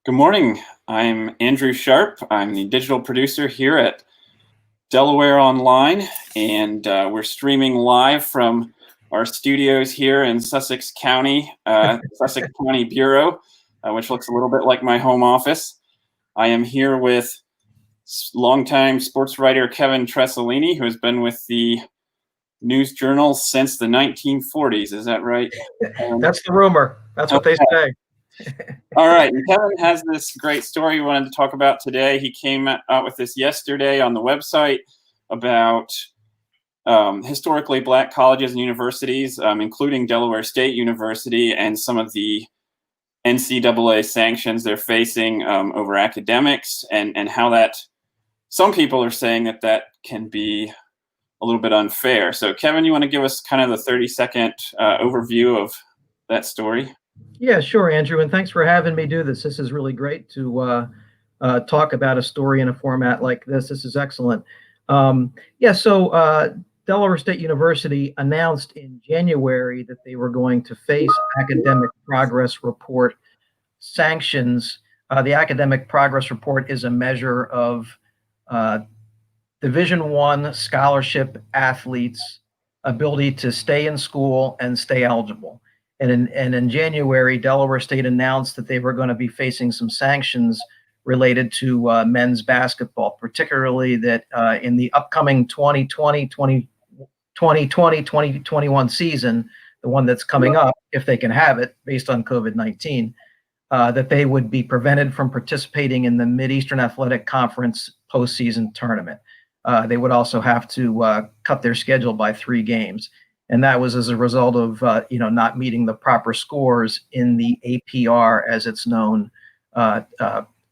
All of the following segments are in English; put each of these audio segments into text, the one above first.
Good morning. I'm Andrew Sharp. I'm the digital producer here at Delaware Online, and we're streaming live from our studios here in Sussex County, Sussex County Bureau, which looks a little bit like my home office. I am here with longtime sports writer Kevin Tresolini, who has been with the News Journal since the 1940s. Is that right? That's the rumor. That's what they say. All right. And Kevin has this great story he wanted to talk about today. He came out with this yesterday on the website about historically Black colleges and universities, including Delaware State University, and some of the NCAA sanctions they're facing over academics, and how that some people are saying that can be a little bit unfair. So, Kevin, you want to give us kind of the 30-second overview of that story? Yeah, sure, Andrew, and thanks for having me do this. This is really great to talk about a story in a format like this. This is excellent. So Delaware State University announced in January that they were going to face academic progress report sanctions. The academic progress report is a measure of Division I scholarship athletes' ability to stay in school and stay eligible. And in January, Delaware State announced that they were going to be facing some sanctions related to men's basketball, particularly that in the upcoming 2020-2021 season, the one that's coming up, if they can have it based on COVID-19, that they would be prevented from participating in the Mid-Eastern Athletic Conference postseason tournament. They would also have to cut their schedule by 3 games. And that was as a result of not meeting the proper scores in the APR, as it's known,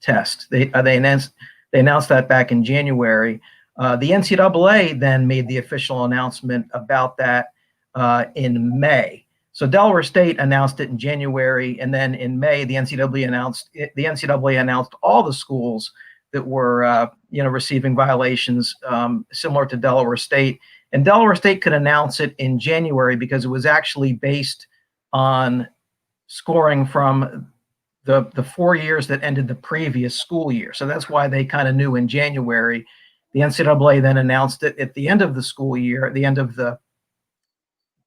test. They announced that back in January. The NCAA then made the official announcement about that in May. So Delaware State announced it in January, and then in May the NCAA announced all the schools that were receiving violations similar to Delaware State. And Delaware State could announce it in January because it was actually based on scoring from the 4 years that ended the previous school year. So that's why they kind of knew in January. The NCAA then announced it at the end of the school year, at the end of the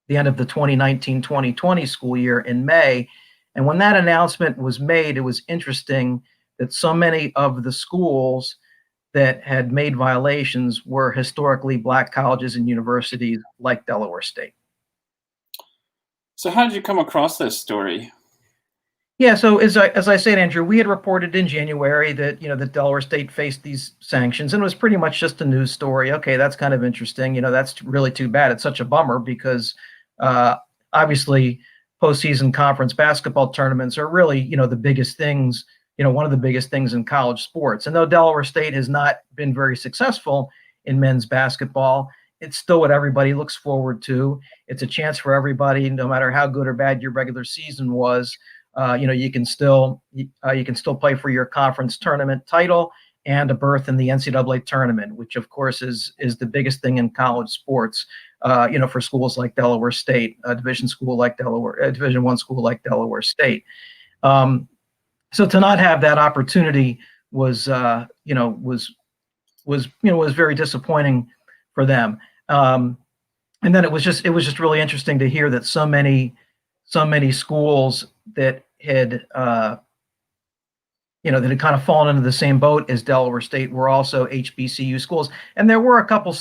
2019-2020 school year in May. And when that announcement was made, it was interesting that so many of the schools that had made violations were historically Black colleges and universities like Delaware State. So how did you come across this story? Yeah, so as I said, Andrew, we had reported in January that that Delaware State faced these sanctions, and it was pretty much just a news story. Okay, that's kind of interesting. That's really too bad. It's such a bummer because obviously postseason conference basketball tournaments are really the biggest things. One of the biggest things in college sports. And though Delaware State has not been very successful in men's basketball, it's still what everybody looks forward to. It's a chance for everybody, no matter how good or bad your regular season was. You can still play for your conference tournament title and a berth in the NCAA tournament, which of course is the biggest thing in college sports. For schools like Delaware State, a Division I school like Delaware State. So to not have that opportunity was very disappointing for them. And then it was just really interesting to hear that so many schools that had that had kind of fallen into the same boat as Delaware State were also HBCU schools. And there were a couple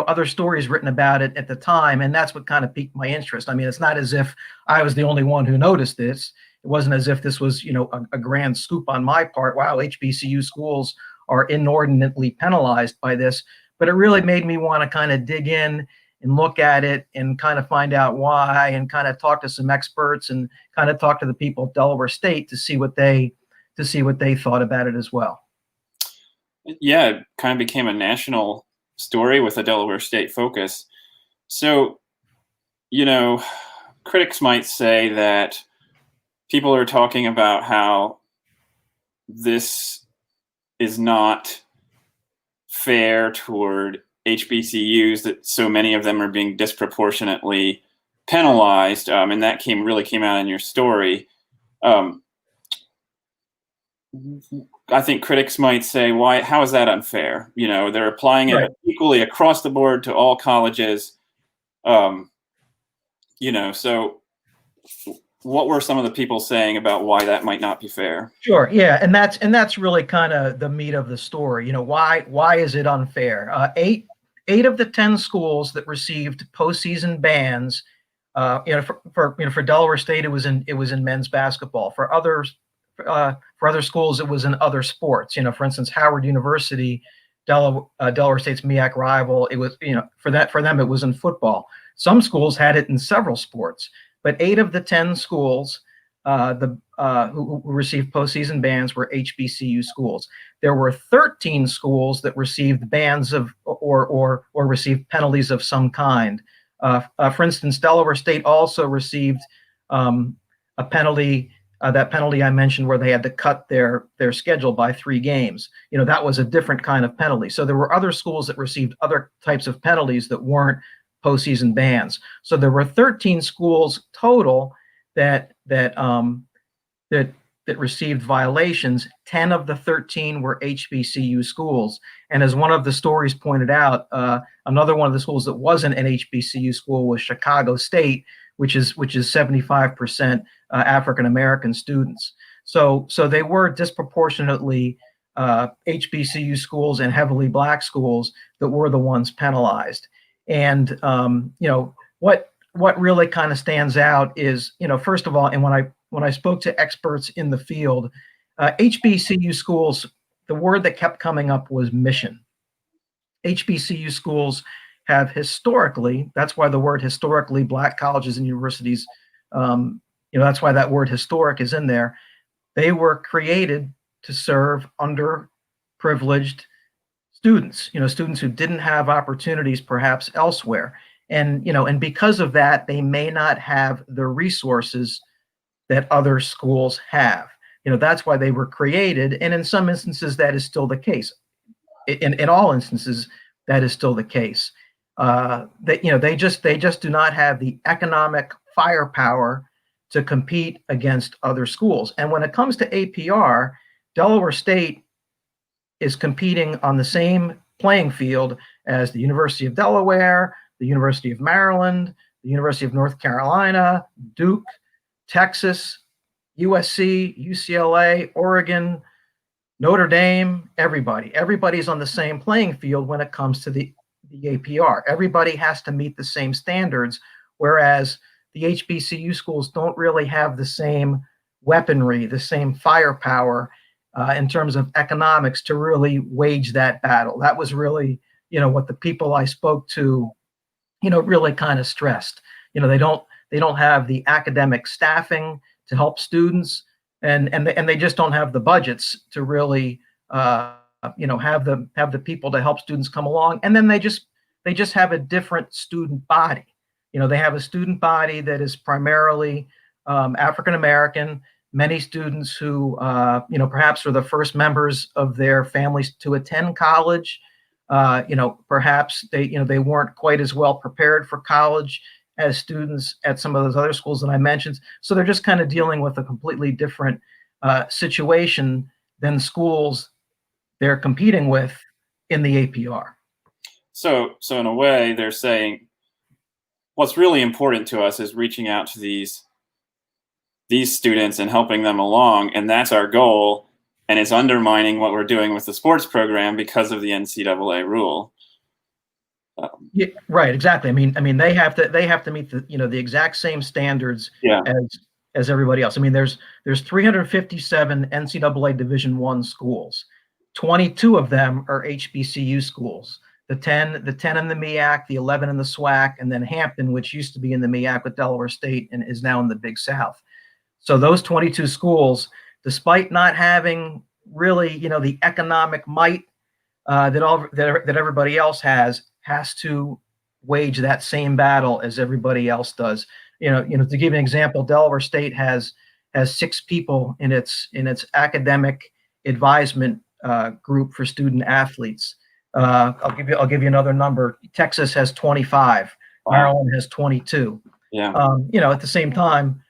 other stories written about it at the time, and that's what kind of piqued my interest. I mean, it's not as if I was the only one who noticed this. It wasn't as if this was, a grand scoop on my part. Wow, HBCU schools are inordinately penalized by this. But it really made me want to kind of dig in and look at it and kind of find out why, and kind of talk to some experts and kind of talk to the people at Delaware State to see what they thought about it as well. Yeah, it kind of became a national story with a Delaware State focus. So, critics might say that people are talking about how this is not fair toward HBCUs, that so many of them are being disproportionately penalized, and that really came out in your story. I think critics might say, why, how is that unfair? You know, they're applying it Right. equally across the board to all colleges. Um, you know, so what were some of the people saying about why that might not be fair? Sure. Yeah, and that's really kind of the meat of the story. Why is it unfair? Eight of the 10 schools that received postseason bans, for Delaware State, it was in men's basketball. For other schools, it was in other sports. For instance, Howard University, Delaware State's MEAC rival, it was for them it was in football. Some schools had it in several sports, but 8 of the 10 schools who received postseason bans were HBCU schools. There were 13 schools that received bans of or received penalties of some kind. For instance, Delaware State also received a penalty. That penalty I mentioned, where they had to cut their schedule by 3 games. That was a different kind of penalty. So there were other schools that received other types of penalties that weren't postseason bans. So there were 13 schools total that received violations. 10 of the 13 were HBCU schools. And as one of the stories pointed out, another one of the schools that wasn't an HBCU school was Chicago State, which is 75% African American students. So they were disproportionately HBCU schools and heavily Black schools that were the ones penalized. And what really kind of stands out is, first of all, and when I spoke to experts in the field, HBCU schools, the word that kept coming up was mission. HBCU schools have historically, that's why the word historically, Black colleges and universities, that's why that word historic is in there. They were created to serve underprivileged students, students who didn't have opportunities perhaps elsewhere. And because of that, they may not have the resources that other schools have. That's why they were created. And in some instances, that is still the case. In all instances, that is still the case. They just do not have the economic firepower to compete against other schools. And when it comes to APR, Delaware State is competing on the same playing field as the University of Delaware, the University of Maryland, the University of North Carolina, Duke, Texas, USC, UCLA, Oregon, Notre Dame, everybody. Everybody's on the same playing field when it comes to the APR. Everybody has to meet the same standards, whereas the HBCU schools don't really have the same weaponry, the same firepower in terms of economics to really wage that battle. That was really, what the people I spoke to, really kind of stressed. They don't have the academic staffing to help students, and they just don't have the budgets to really, have the people to help students come along. And then they just have a different student body. They have a student body that is primarily African American. Many students who, perhaps are the first members of their families to attend college. Perhaps they weren't quite as well prepared for college as students at some of those other schools that I mentioned. So they're just kind of dealing with a completely different situation than schools they're competing with in the APR. So in a way, they're saying what's really important to us is reaching out to these students and helping them along, and that's our goal. And it's undermining what we're doing with the sports program because of the NCAA rule. Yeah, right, exactly. I mean, they have to meet the exact same standards as everybody else. I mean, there's 357 NCAA Division I schools. 22 of them are HBCU schools. The 10 in the MEAC, the 11 in the SWAC, and then Hampton, which used to be in the MEAC with Delaware State and is now in the Big South. So those 22 schools, despite not having really, the economic might that everybody else has to wage that same battle as everybody else does. To give you an example, Delaware State has 6 people in its academic advisement group for student athletes. I'll give you another number. Texas has 25. Wow. Maryland has 22. Yeah. At the same time,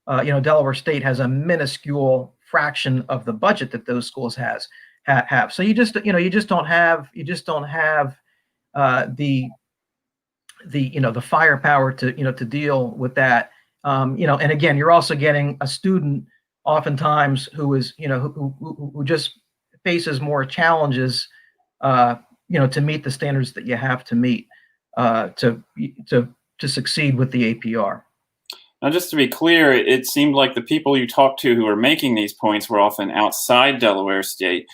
Delaware State has a minuscule fraction of the budget that those schools have. So you just don't have the firepower to deal with that. And again, you're also getting a student oftentimes who just faces more challenges, to meet the standards that you have to meet to succeed with the APR. Now, just to be clear, it seemed like the people you talked to who were making these points were often outside Delaware State.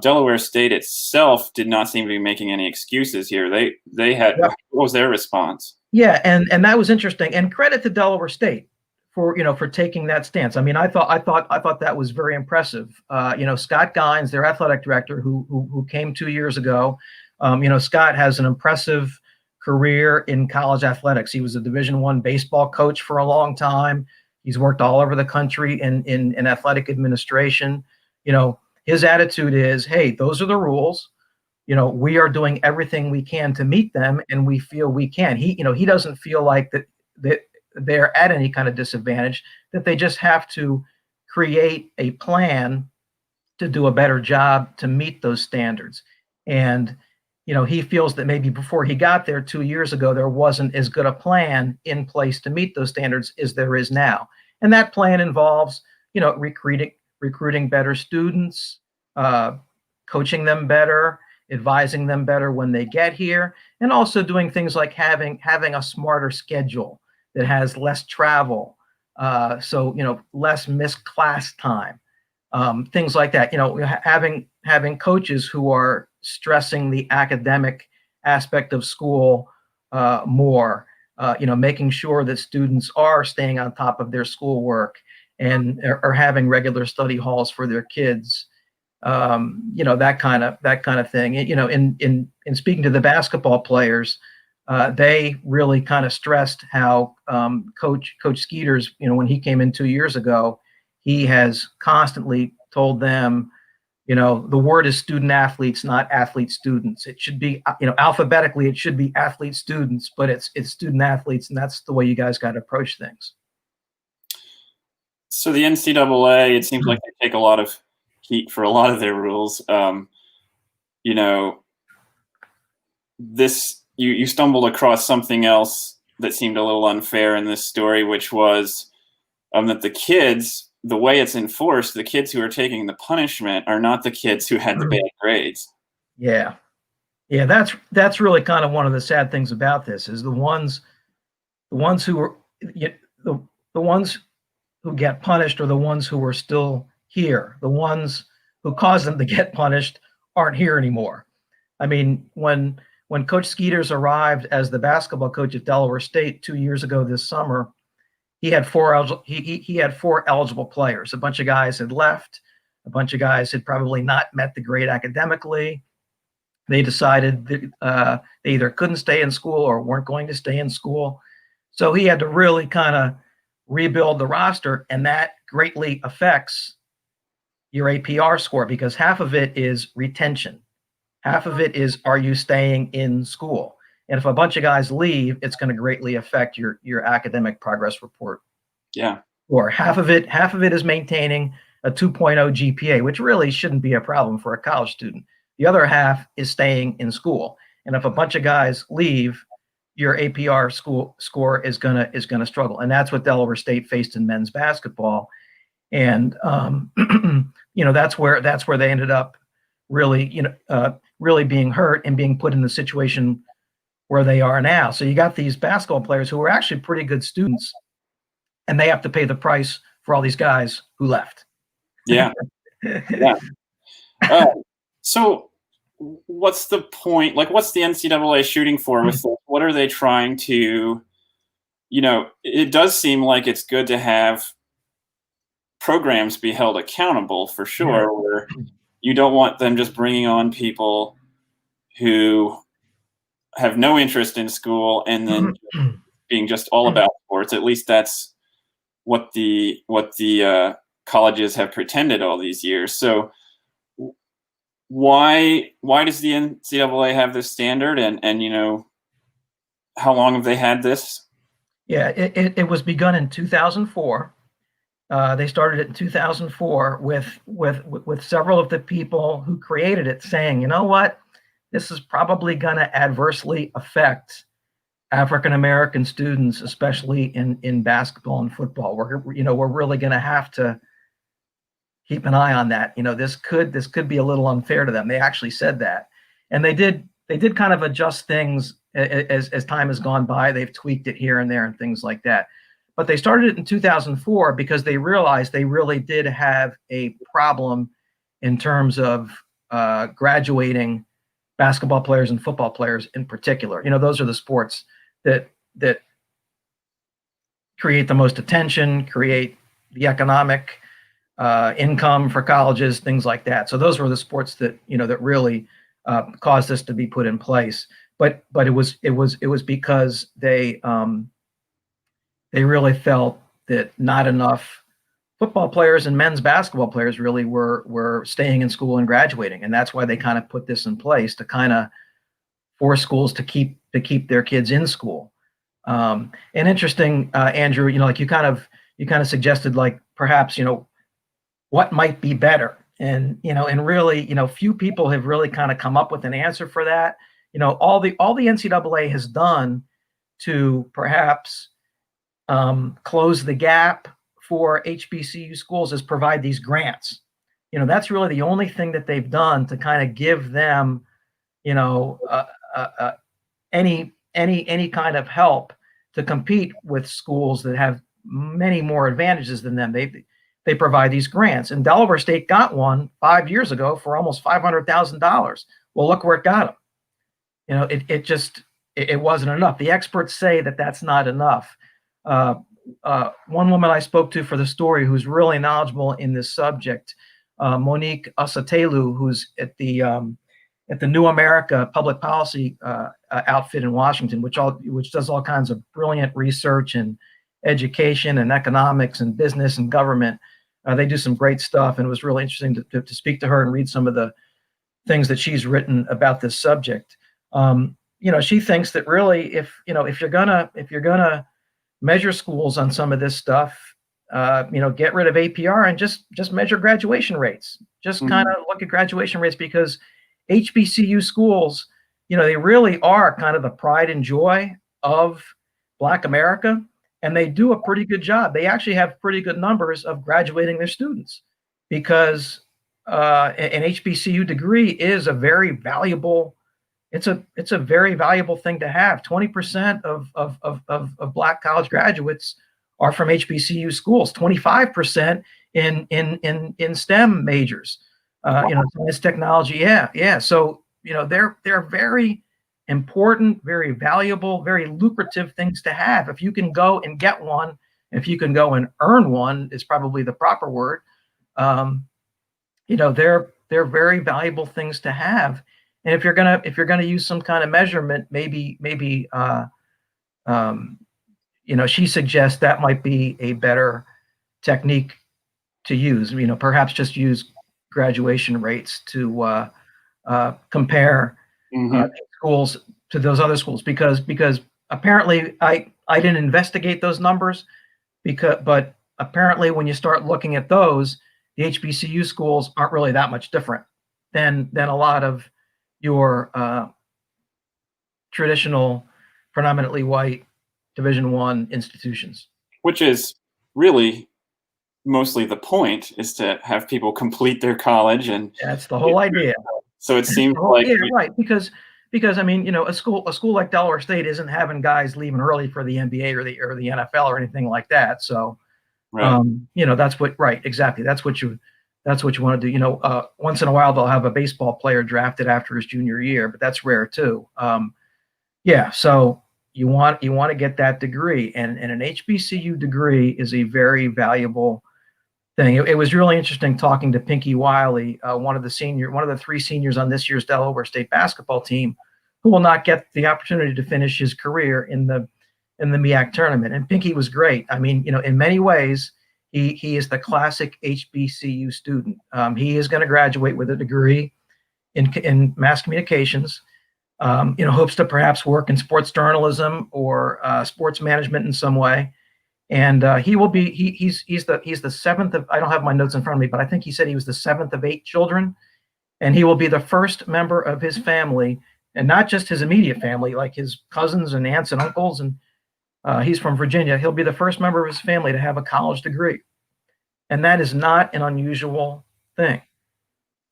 Delaware State itself did not seem to be making any excuses here. They had, what was their response? Yeah, and that was interesting. And credit to Delaware State for taking that stance. I mean, I thought that was very impressive. Scott Gines, their athletic director, who came 2 years ago. Scott has an impressive career in college athletics. He was a Division I baseball coach for a long time. He's worked all over the country in athletic administration. His attitude is, hey, those are the rules. We are doing everything we can to meet them, and we feel we can. He doesn't feel like that they're at any kind of disadvantage, that they just have to create a plan to do a better job to meet those standards. And he feels that maybe before he got there 2 years ago, there wasn't as good a plan in place to meet those standards as there is now. And that plan involves, recruiting better students, coaching them better, advising them better when they get here, and also doing things like having a smarter schedule that has less travel, so less missed class time, things like that. Having coaches who are stressing the academic aspect of school more, making sure that students are staying on top of their schoolwork and are having regular study halls for their kids. That kind of thing. In speaking to the basketball players, they really kind of stressed how Coach Skeeters, when he came in 2 years ago, he has constantly told them, the word is student athletes, not athlete students. It should be, alphabetically, it should be athlete students, but it's student athletes, and that's the way you guys got to approach things. So the NCAA, it seems like they take a lot of heat for a lot of their rules. You stumbled across something else that seemed a little unfair in this story, which was that the kids, the way it's enforced, the kids who are taking the punishment are not the kids who had the bad grades. Yeah. That's really kind of one of the sad things about this is the ones who are the ones who get punished are the ones who are still here. The ones who caused them to get punished aren't here anymore. I mean, when Coach Skeeters arrived as the basketball coach at Delaware State 2 years ago this summer, he had four eligible players. A bunch of guys had left. A bunch of guys had probably not met the grade academically. They decided that they either couldn't stay in school or weren't going to stay in school. So he had to really kind of rebuild the roster, and that greatly affects your APR score because half of it is retention. Half of it is, are you staying in school? And if a bunch of guys leave, it's going to greatly affect your academic progress report. Yeah. Or half of it is maintaining a 2.0 GPA, which really shouldn't be a problem for a college student. The other half is staying in school. And if a bunch of guys leave, your APR score is gonna struggle. And that's what Delaware State faced in men's basketball. And that's where they ended up really, really being hurt and being put in the situation where they are now. So you got these basketball players who are actually pretty good students, and they have to pay the price for all these guys who left. Yeah. Yeah. So what's the point? Like, what's the NCAA shooting for with this? What are they trying to, it does seem like it's good to have programs be held accountable for sure, where you don't want them just bringing on people who have no interest in school and then being just all about sports. At least that's what the colleges have pretended all these years. So why does the NCAA have this standard, and how long have they had this? Yeah, it was begun in 2004. They started it in 2004 with several of the people who created it saying, you know what, this is probably going to adversely affect African American students, especially in basketball and football. We're really going to have to keep an eye on that. This could be a little unfair to them. They actually said that, and they did kind of adjust things as time has gone by. They've tweaked it here and there and things like that. But they started it in 2004 because they realized they really did have a problem in terms of graduating basketball players and football players in particular. Those are the sports that create the most attention, create the economic income for colleges, things like that. So those were the sports that that really caused this to be put in place. But it was because they really felt that not enough football players and men's basketball players really were staying in school and graduating, and that's why they kind of put this in place to kind of force schools to keep their kids in school. And interesting, Andrew, like you kind of suggested, like perhaps what might be better, and really few people have really kind of come up with an answer for that. All the NCAA has done to perhaps close the gap for HBCU schools is provide these grants. That's really the only thing that they've done to kind of give them, any kind of help to compete with schools that have many more advantages than them. They provide these grants, and Delaware State got one 5 years ago for almost $500,000. Well, look where it got them. It wasn't enough. The experts say that that's not enough. One woman I spoke to for the story who's really knowledgeable in this subject, Monique Asatelu, who's at the New America Public Policy outfit in Washington, which does all kinds of brilliant research and education and economics and business and government. They do some great stuff, and it was really interesting to speak to her and read some of the things that she's written about this subject. She thinks that really, if you're gonna measure schools on some of this stuff, get rid of APR and just measure graduation rates. Just kind of look at graduation rates, because HBCU schools, they really are kind of the pride and joy of Black America, and they do a pretty good job. They actually have pretty good numbers of graduating their students, because an HBCU degree is a very valuable. It's a very valuable thing to have. 20% of Black college graduates are from HBCU schools. 25% in STEM majors. Science, technology. Yeah. So they're very important, very valuable, very lucrative things to have. If you can go and get one, if you can go and earn one, is probably the proper word. They're very valuable things to have. And if you're gonna use some kind of measurement, maybe she suggests that might be a better technique to use. Perhaps just use graduation rates to compare schools to those other schools, because apparently I didn't investigate those numbers, but apparently when you start looking at those, the HBCU schools aren't really that much different than a lot of your traditional, predominantly white Division I institutions. Which is really mostly the point, is to have people complete their college, and that's the whole idea. So it seems like right, because a school like Delaware State isn't having guys leaving early for the NBA or the NFL or anything like that. So right. That's what exactly. That's what you want to do. Once in a while they'll have a baseball player drafted after his junior year, but that's rare too. So you want to get that degree, and an HBCU degree is a very valuable thing. It was really interesting talking to Pinky Wiley, one of the three seniors on this year's Delaware State basketball team, who will not get the opportunity to finish his career in the MEAC tournament. And Pinky was great. I mean, in many ways, he is the classic HBCU student. He is going to graduate with a degree in mass communications. Hopes to perhaps work in sports journalism or sports management in some way. And he will be he's the seventh of, I don't have my notes in front of me, but I think he said he was the seventh of 8 children, and he will be the first member of his family, and not just his immediate family, like his cousins and aunts and uncles, and he's from Virginia. He'll be the first member of his family to have a college degree, and that is not an unusual thing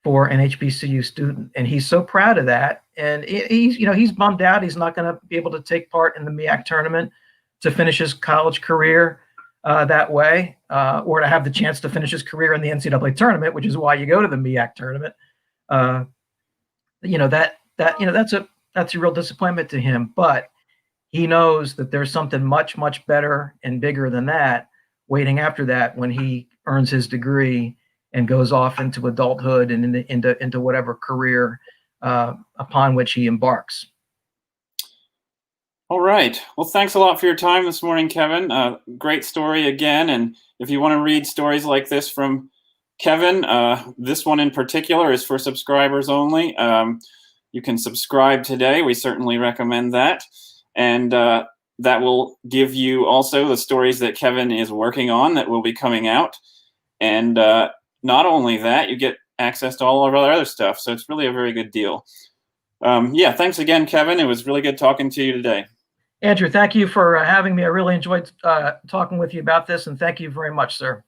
for an HBCU student, and he's so proud of that. And he's bummed out he's not going to be able to take part in the MEAC tournament to finish his college career that way, or to have the chance to finish his career in the NCAA tournament, which is why you go to the MEAC tournament. That's a real disappointment to him, but he knows that there's something much, much better and bigger than that waiting after that when he earns his degree and goes off into adulthood and into whatever career upon which he embarks. All right. Well, thanks a lot for your time this morning, Kevin. Great story again. And if you want to read stories like this from Kevin, this one in particular is for subscribers only. You can subscribe today. We certainly recommend that. And that will give you also the stories that Kevin is working on that will be coming out. And not only that, you get access to all of our other stuff. So it's really a very good deal. Yeah, thanks again, Kevin. It was really good talking to you today. Andrew, thank you for having me. I really enjoyed talking with you about this, and thank you very much, sir.